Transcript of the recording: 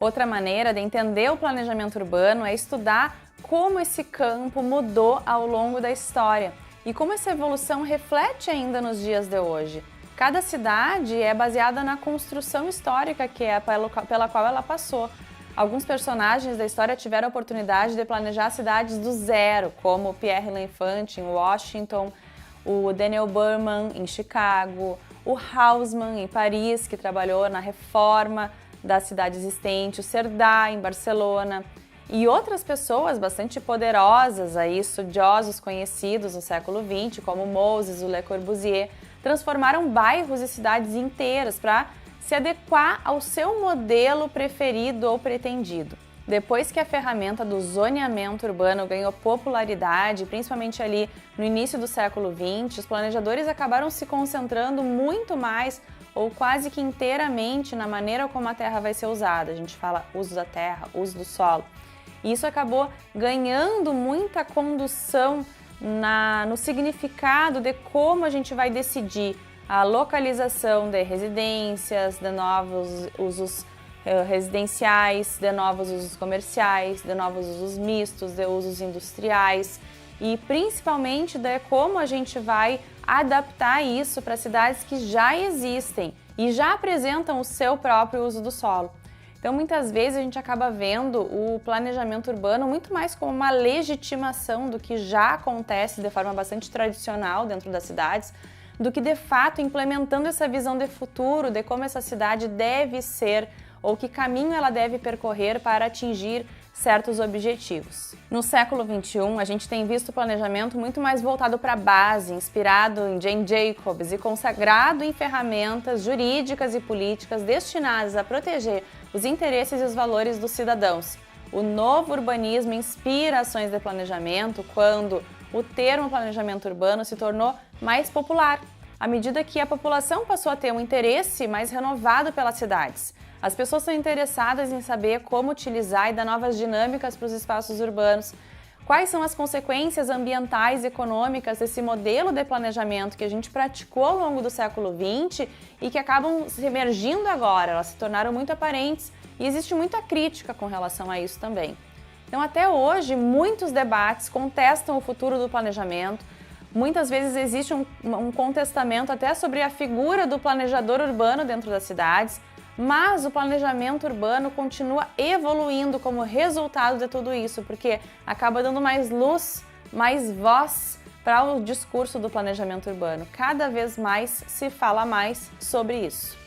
Outra maneira de entender o planejamento urbano é estudar como esse campo mudou ao longo da história e como essa evolução reflete ainda nos dias de hoje. Cada cidade é baseada na construção histórica que é pela qual ela passou. Alguns personagens da história tiveram a oportunidade de planejar cidades do zero, como Pierre L'Enfant em Washington, o Daniel Burman em Chicago, o Haussmann em Paris, que trabalhou na reforma da cidade existente, o Cerdá em Barcelona, e outras pessoas bastante poderosas, estudiosos conhecidos no século XX, como Moses, o Le Corbusier, transformaram bairros e cidades inteiras para se adequar ao seu modelo preferido ou pretendido. Depois que a ferramenta do zoneamento urbano ganhou popularidade, principalmente ali no início do século XX, os planejadores acabaram se concentrando muito mais ou quase que inteiramente na maneira como a terra vai ser usada. A gente fala uso da terra, uso do solo. E isso acabou ganhando muita condução no significado de como a gente vai decidir a localização de residências, de novos usos residenciais, de novos usos comerciais, de novos usos mistos, de usos industriais e principalmente de como a gente vai adaptar isso para cidades que já existem e já apresentam o seu próprio uso do solo. Então, muitas vezes a gente acaba vendo o planejamento urbano muito mais como uma legitimação do que já acontece de forma bastante tradicional dentro das cidades, do que de fato implementando essa visão de futuro, de como essa cidade deve ser ou que caminho ela deve percorrer para atingir certos objetivos. No século XXI, a gente tem visto o planejamento muito mais voltado para a base, inspirado em Jane Jacobs e consagrado em ferramentas jurídicas e políticas destinadas a proteger os interesses e os valores dos cidadãos. O novo urbanismo inspira ações de planejamento quando o termo planejamento urbano se tornou mais popular, à medida que a população passou a ter um interesse mais renovado pelas cidades. As pessoas são interessadas em saber como utilizar e dar novas dinâmicas para os espaços urbanos. Quais são as consequências ambientais e econômicas desse modelo de planejamento que a gente praticou ao longo do século XX e que acabam emergindo agora, elas se tornaram muito aparentes e existe muita crítica com relação a isso também. Então, até hoje, muitos debates contestam o futuro do planejamento. Muitas vezes existe um contestamento até sobre a figura do planejador urbano dentro das cidades, mas o planejamento urbano continua evoluindo como resultado de tudo isso, porque acaba dando mais luz, mais voz para o discurso do planejamento urbano. Cada vez mais se fala mais sobre isso.